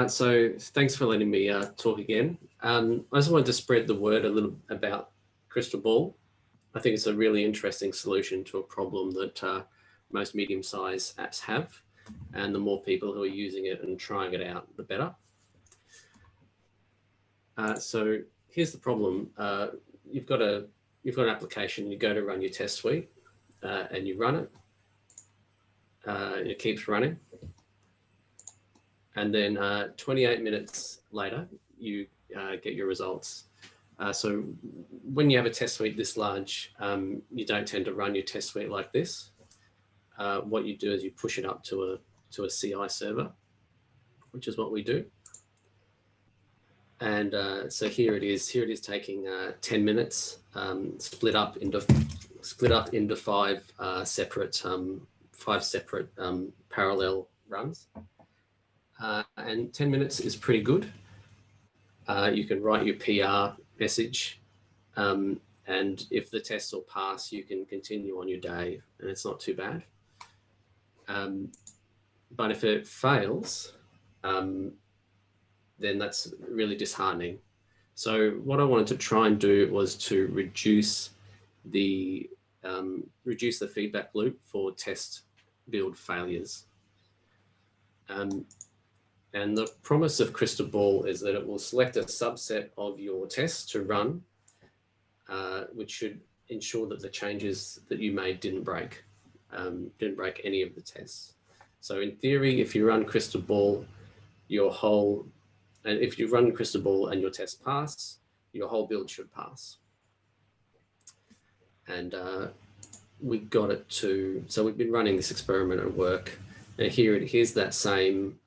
So thanks for letting me talk again. I just wanted to spread the word a little about CrystalBall. I think it's a really interesting solution to a problem that most medium-sized apps have, and the more people who are using it and trying it out, the better. So here's the problem: you've got an application. You go to run your test suite, and you run it. It keeps running. And then 28 minutes later, you get your results. So when you have a test suite this large, you don't tend to run your test suite like this. What you do is you push it up to a CI server, which is what we do. And so here it is. Here it is taking 10 minutes, split up into five separate parallel runs. And 10 minutes is pretty good. You can write your PR message, and if the tests all pass, you can continue on your day, and it's not too bad. But if it fails, then that's really disheartening. So what I wanted to try and do was to reduce the feedback loop for test build failures. And the promise of CrystalBall is that it will select a subset of your tests to run, which should ensure that the changes that you made didn't break any of the tests. So in theory, if you run CrystalBall, if you run CrystalBall and your tests pass, your whole build should pass. And we got it to, so we've been running this experiment at work, and here's that same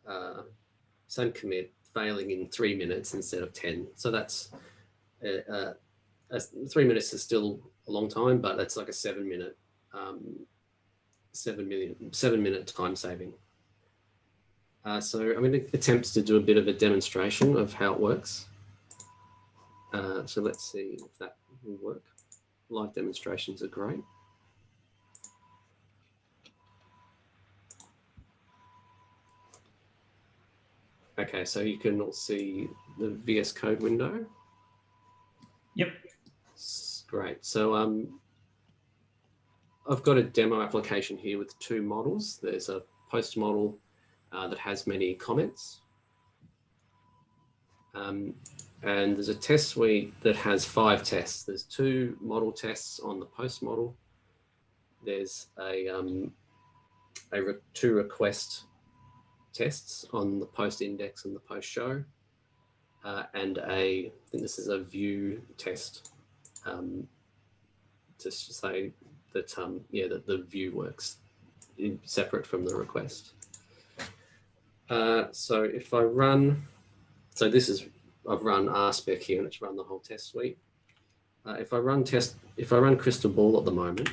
commit failing in 3 minutes instead of 10. So that's 3 minutes is still a long time, but that's like a 7 minute time saving. So I'm going to attempt to do a bit of a demonstration of how it works. So let's see if that will work. Live demonstrations are great. Okay, so you can all see the VS Code window. Yep. Great. So I've got a demo application here with two models. There's a post model that has many comments. And there's a test suite that has 5 tests. There's 2 model tests on the post model. There's 2 request tests on the post index and the post show, and I think this is a view test, just to say that that the view works separate from the request. So if I run, I've run RSpec here, and it's run the whole test suite. If I run CrystalBall at the moment,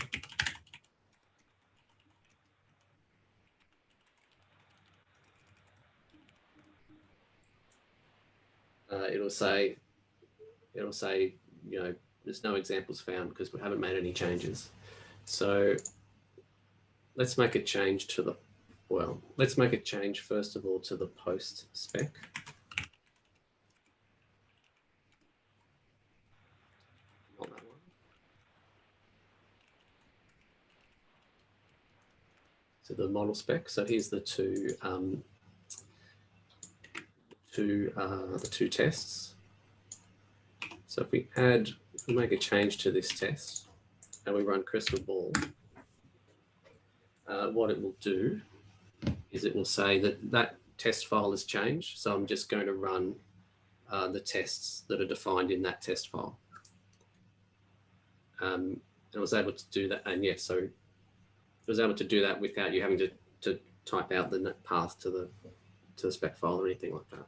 it'll say, there's no examples found because we haven't made any changes. So let's make a change to let's make a change first of all to the post spec. Not that one. To the model spec. So here's the two tests. So if we make a change to this test and we run CrystalBall, what it will do is it will say that test file has changed. So I'm just going to run the tests that are defined in that test file. And I was able to do that. And yes, so I was able to do that without you having to type out the path to the spec file or anything like that.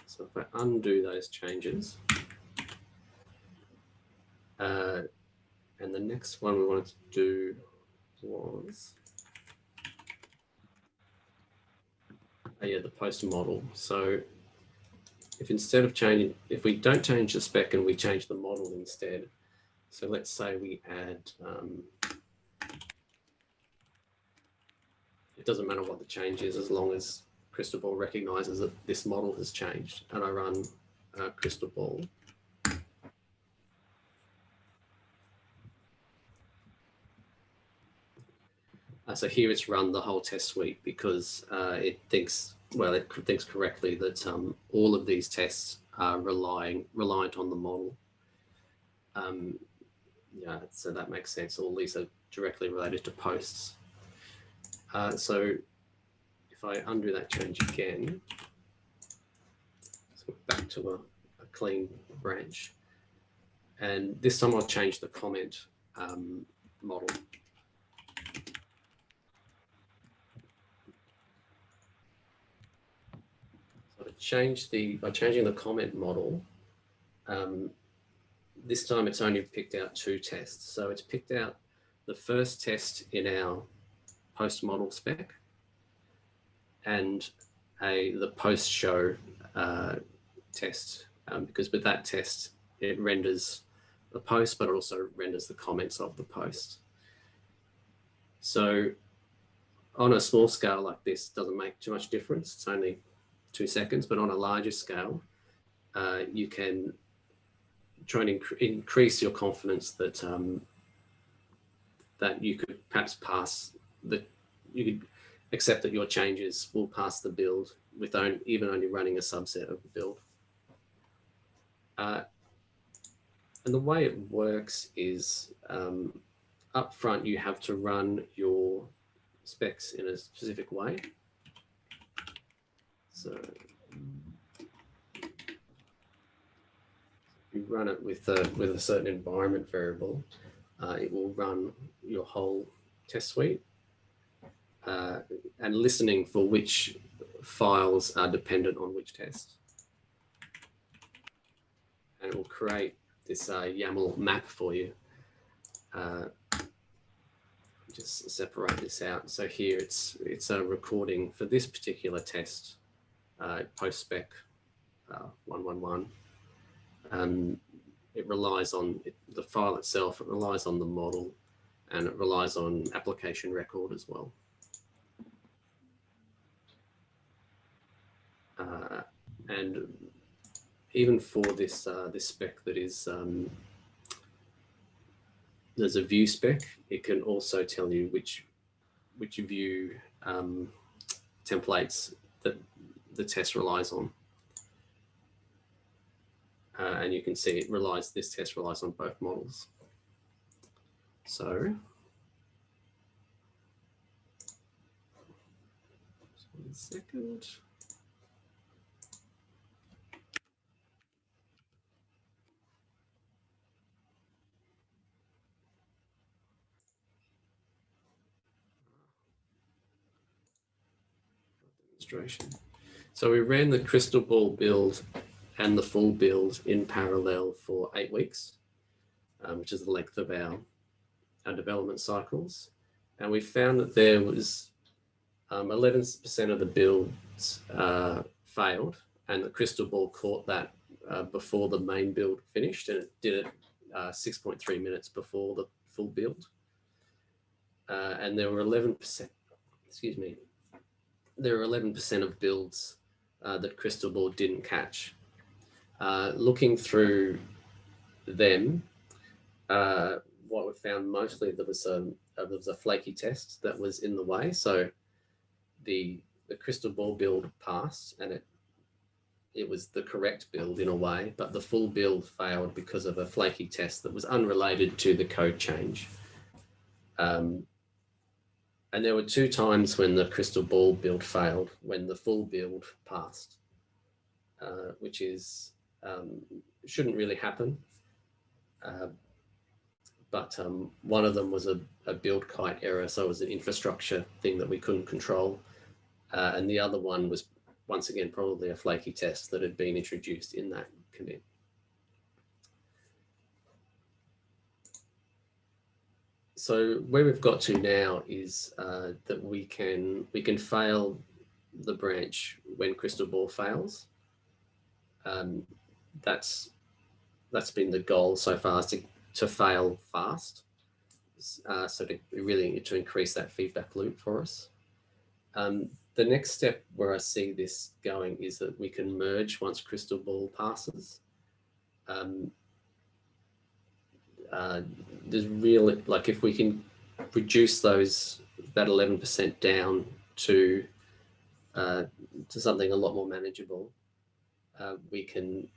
So if I undo those changes, and the next one we wanted to do was, the post model. So if we don't change the spec and we change the model instead, so let's say we add, it doesn't matter what the change is as long as CrystalBall recognizes that this model has changed. And I run CrystalBall. So here it's run the whole test suite because it thinks, well, it thinks correctly that all of these tests are reliant on the model. Yeah, so that makes sense. All these are directly related to posts. So if I undo that change again, so back to a clean branch, and this time I'll change the comment model. So by changing the comment model, this time it's only picked out 2 tests. So it's picked out the first test in our post model spec and the post show test, because with that test, it renders the post, but it also renders the comments of the post. So on a small scale like this, it doesn't make too much difference. It's only 2 seconds, but on a larger scale, you can try and increase your confidence that that you could perhaps you could accept that your changes will pass the build with even only running a subset of the build. And the way it works is up front, you have to run your specs in a specific way. So you run it with a certain environment variable, it will run your whole test suite and listening for which files are dependent on which test. And it will create this YAML map for you. Just separate this out. So here it's a recording for this particular test, post spec 111. It relies on the file itself, it relies on the model, and it relies on application record as well. And even for this this spec that is there's a view spec, it can also tell you which view templates that the test relies on. And you can see this test relies on both models. So, just 1 second. Demonstration. So we ran the CrystalBall build and the full build in parallel for 8 weeks, which is the length of our development cycles. And we found that there was 11% of the builds failed, and the CrystalBall caught that before the main build finished, and it did it 6.3 minutes before the full build. And there were 11%, excuse me, there were 11% of builds that CrystalBall didn't catch. Looking through them, what we found mostly there was a flaky test that was in the way. So the CrystalBall build passed, and it was the correct build in a way, but the full build failed because of a flaky test that was unrelated to the code change. And there were 2 times when the CrystalBall build failed, when the full build passed, which is shouldn't really happen. But one of them was a build kite error, so it was an infrastructure thing that we couldn't control. And the other one was, once again, probably a flaky test that had been introduced in that commit. So where we've got to now is that we can fail the branch when CrystalBall fails. That's been the goal so far, is to fail fast. So to increase that feedback loop for us. The next step where I see this going is that we can merge once CrystalBall passes. There's really, like, if we can reduce that 11% down to something a lot more manageable, we can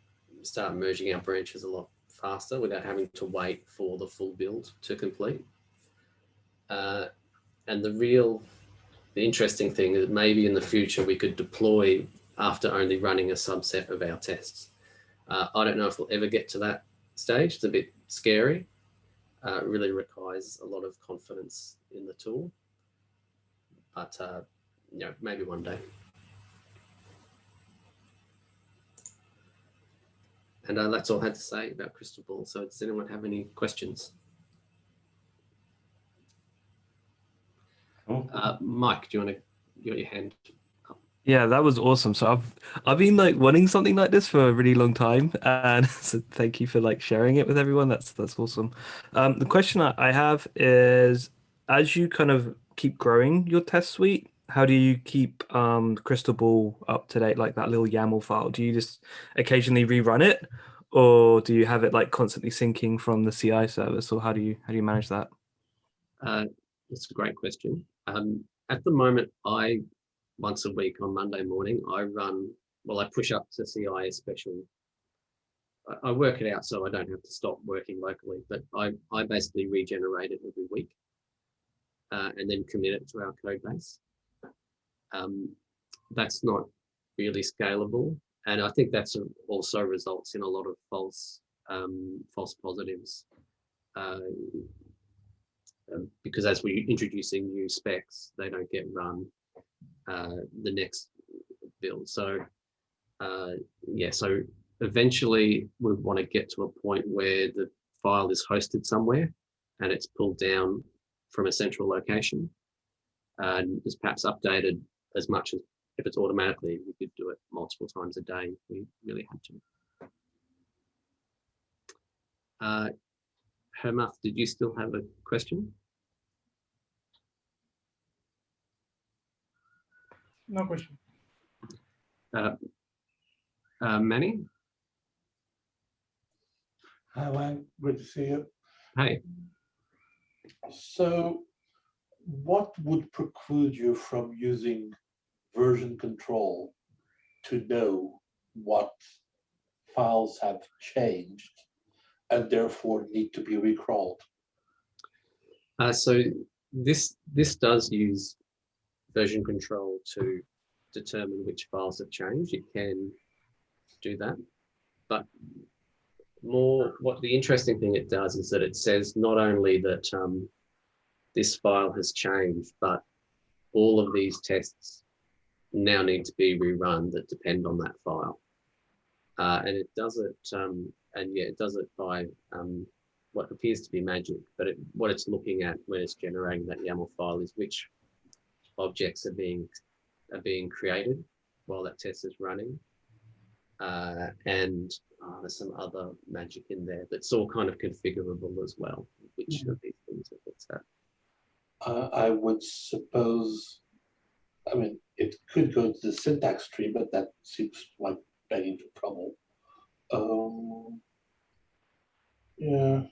start merging our branches a lot faster without having to wait for the full build to complete. And the interesting thing is maybe in the future we could deploy after only running a subset of our tests. I don't know if we'll ever get to that stage. It's a bit scary. It really requires a lot of confidence in the tool, but maybe one day. And that's all I had to say about CrystalBall. So does anyone have any questions? Cool. Mike, do you want to get your hand up? Yeah, that was awesome. So I've been like wanting something like this for a really long time, and so thank you for like sharing it with everyone. That's awesome. The question I have is, as you kind of keep growing your test suite, how do you keep CrystalBall up to date, like that little YAML file? Do you just occasionally rerun it, or do you have it like constantly syncing from the CI service, or how do you manage that? That's a great question. At the moment, once a week on Monday morning, I push up to CI special. I work it out so I don't have to stop working locally, but I basically regenerate it every week and then commit it to our code base. That's not really scalable. And I think that's also results in a lot of false positives. Because as we're introducing new specs, they don't get run the next build. So so eventually we want to get to a point where the file is hosted somewhere and it's pulled down from a central location and is perhaps updated as much as, if it's automatically, we could do it multiple times a day if we really had to. Hermath, did you still have a question? No question. Manny? Hi, Lang. Good to see you. Hey. So what would preclude you from using version control to know what files have changed and therefore need to be recrawled? So this does use version control to determine which files have changed. It can do that, but what the interesting thing it does is that it says not only that this file has changed, but all of these tests now need to be rerun that depend on that file. And it does it, it does it by what appears to be magic, but what it's looking at when it's generating that YAML file is which objects are being created while that test is running. And there's some other magic in there that's all kind of configurable as well, which of these things it looks at. I would suppose, I mean, it could go to the syntax tree, but that seems like begging for trouble. Yeah.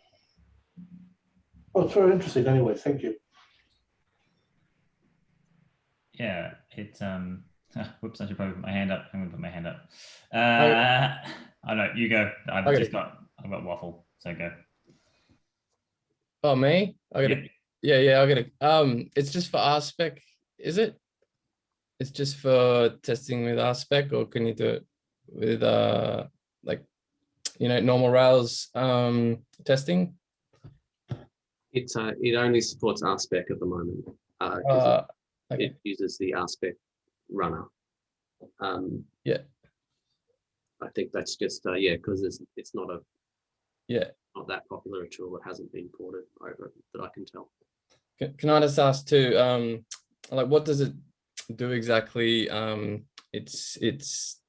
Oh, it's very interesting. Anyway, thank you. Yeah, it's whoops, I should probably put my hand up. I'm gonna put my hand up. I know, you go. I've got waffle, so go. Oh, me? I got it. Yeah, I got it. It's just for RSpec, is it? It's just for testing with RSpec, or can you do it with normal Rails testing? It only supports RSpec at the moment. Okay. It uses the RSpec runner. Yeah. I think that's just because it's not not that popular a tool. It hasn't been ported over that I can tell. Can I just ask too? Like, what does it do exactly? It's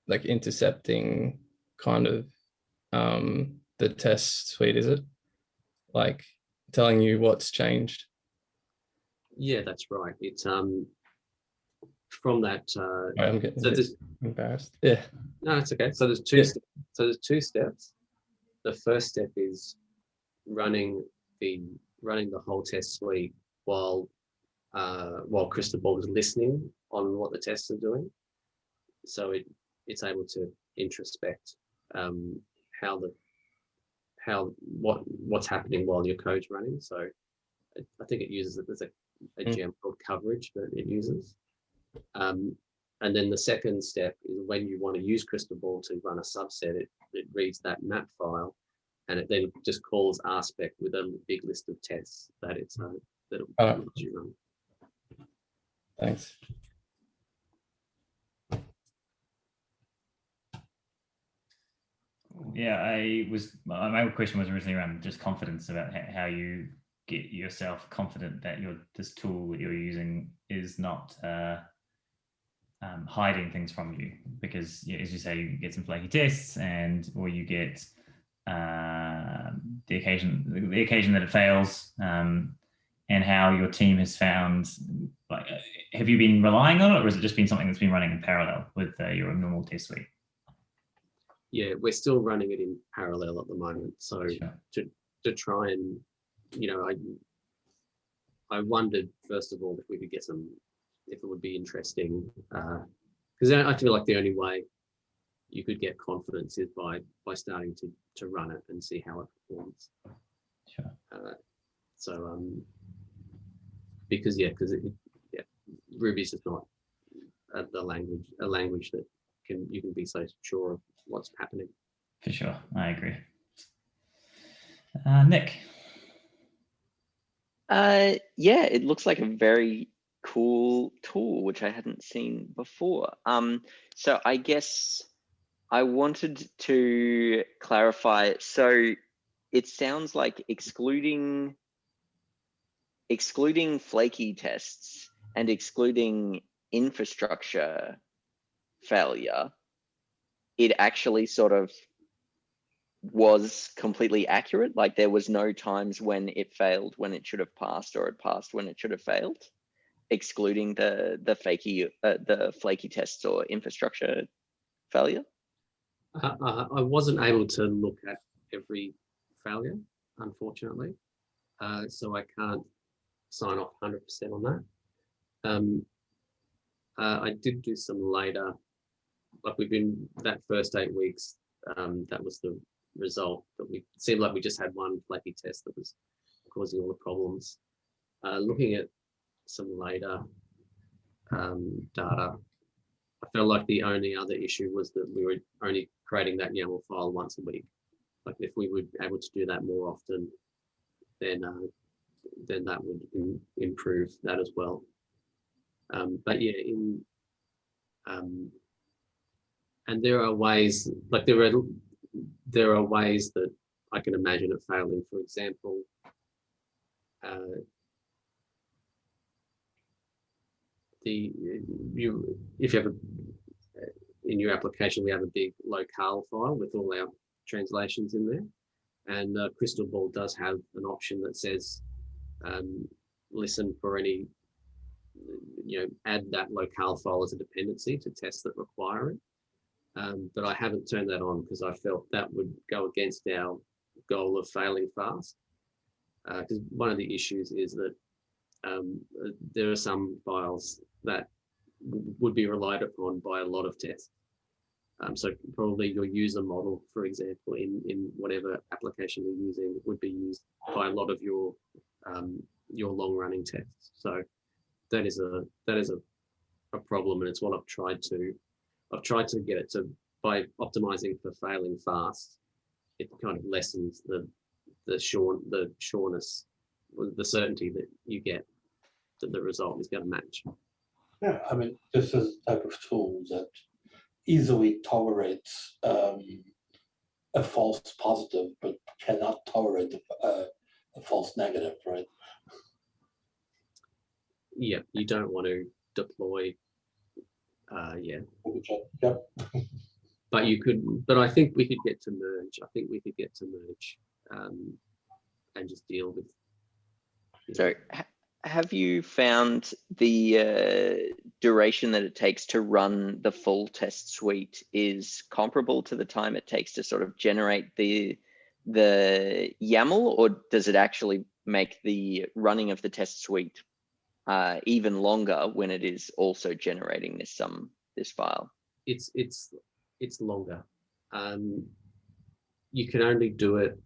like intercepting kind of the test suite, is it? Like telling you what's changed? Yeah, that's right. It's from that, I'm getting so a bit there's, embarrassed. Yeah. no, it's okay. So there's two. Yeah. So there's two steps. The first step is running the whole test suite while CrystalBall is listening on what the tests are doing. So it's able to introspect what's happening while your code's running. So I think it uses it. There's a gem called coverage that it uses. And then the second step is when you want to use CrystalBall to run a subset, it reads that map file, and it then just calls RSpec with a big list of tests that it lets you run. Thanks. Yeah, my question was originally around just confidence, about how you get yourself confident that this tool that you're using is not hiding things from you, because as you say, you get some flaky tests, or you get the occasion that it fails, and how your team has found, like, have you been relying on it, or has it just been something that's been running in parallel with your normal test suite? Yeah, we're still running it in parallel at the moment. So Sure. to try and, I wondered, first of all, if we could get if it would be interesting, because I feel like the only way you could get confidence is by starting to run it and see how it performs. Sure. Because Ruby's just not a language that you can be so sure of what's happening. For sure, I agree. Nick. Yeah, it looks like a very cool tool, which I hadn't seen before. So I guess I wanted to clarify. So it sounds like excluding flaky tests and excluding infrastructure failure, it actually sort of was completely accurate. Like there was no times when it failed when it should have passed, or it passed when it should have failed, excluding the flaky tests or infrastructure failure. I wasn't able to look at every failure, unfortunately, so I can't sign off 100% on that. I did do some later, like that first 8 weeks, that was the result, that it seemed like we just had one flaky test that was causing all the problems. Looking at some later data, I felt like the only other issue was that we were only creating that YAML file once a week. Like if we were able to do that more often, then that would improve that as well. But yeah, and there are ways, like there are ways that I can imagine it failing. For example, if you have in your application, we have a big locale file with all our translations in there, and CrystalBall does have an option that says listen for any, add that locale file as a dependency to tests that require it. But I haven't turned that on because I felt that would go against our goal of failing fast. Because one of the issues is that there are some files that would be relied upon by a lot of tests. So probably your user model, for example, in whatever application you're using, would be used by a lot of your long-running tests. So that is a problem, and it's what I've tried to get it to, by optimizing for failing fast. It kind of lessens the sureness, the certainty that you get that the result is going to match. Yeah, I mean, this is the type of tool that easily tolerates a false positive, but cannot tolerate a false negative, right? Yeah, you don't want to deploy. Yep. But you could. But I think we could get to merge. I think we could get to merge, and just deal with. So have you found the duration that it takes to run the full test suite is comparable to the time it takes to sort of generate the YAML, or does it actually make the running of the test suite even longer when it is also generating this file? It's longer. You can only do it.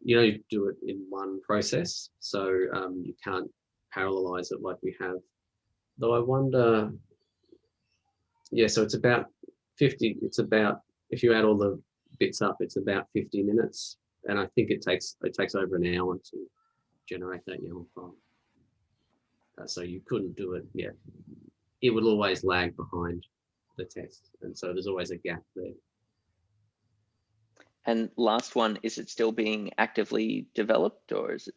You know, do it in one process, so you can't parallelize it like we have. Though I wonder, yeah, so it's about 50. It's about, if you add all the bits up, it's about 50 minutes, and I think it takes over an hour to generate that YAML file. So you couldn't do it. Yeah, it would always lag behind the test, and so there's always a gap there. And last one, is it still being actively developed, or is it?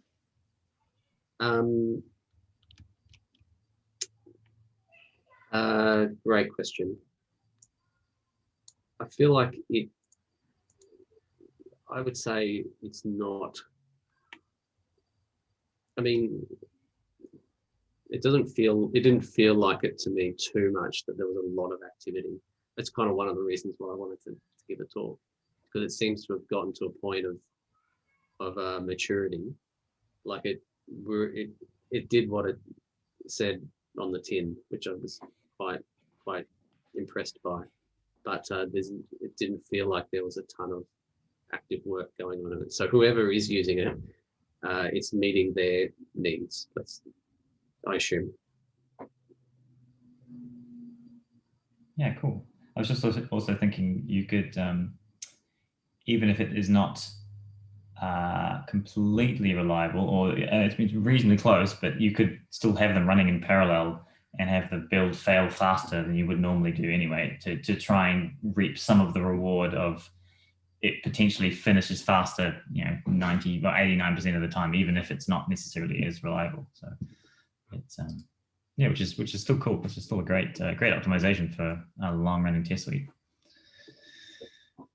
Great question. I feel like I would say it's not. I mean, it didn't feel like it to me too much that there was a lot of activity. That's kind of one of the reasons why I wanted to give a talk, because it seems to have gotten to a point of maturity. Like it did what it said on the tin, which I was quite impressed by. But it didn't feel like there was a ton of active work going on in it. So whoever is using it, it's meeting their needs. I assume. Yeah, cool. I was just also thinking you could, even if it is not completely reliable, or it's reasonably close, but you could still have them running in parallel and have the build fail faster than you would normally do anyway, to try and reap some of the reward of it potentially finishes faster, 90 or 89% of the time, even if it's not necessarily as reliable. So it's which is still cool. Which is still a great optimization for a long running test suite.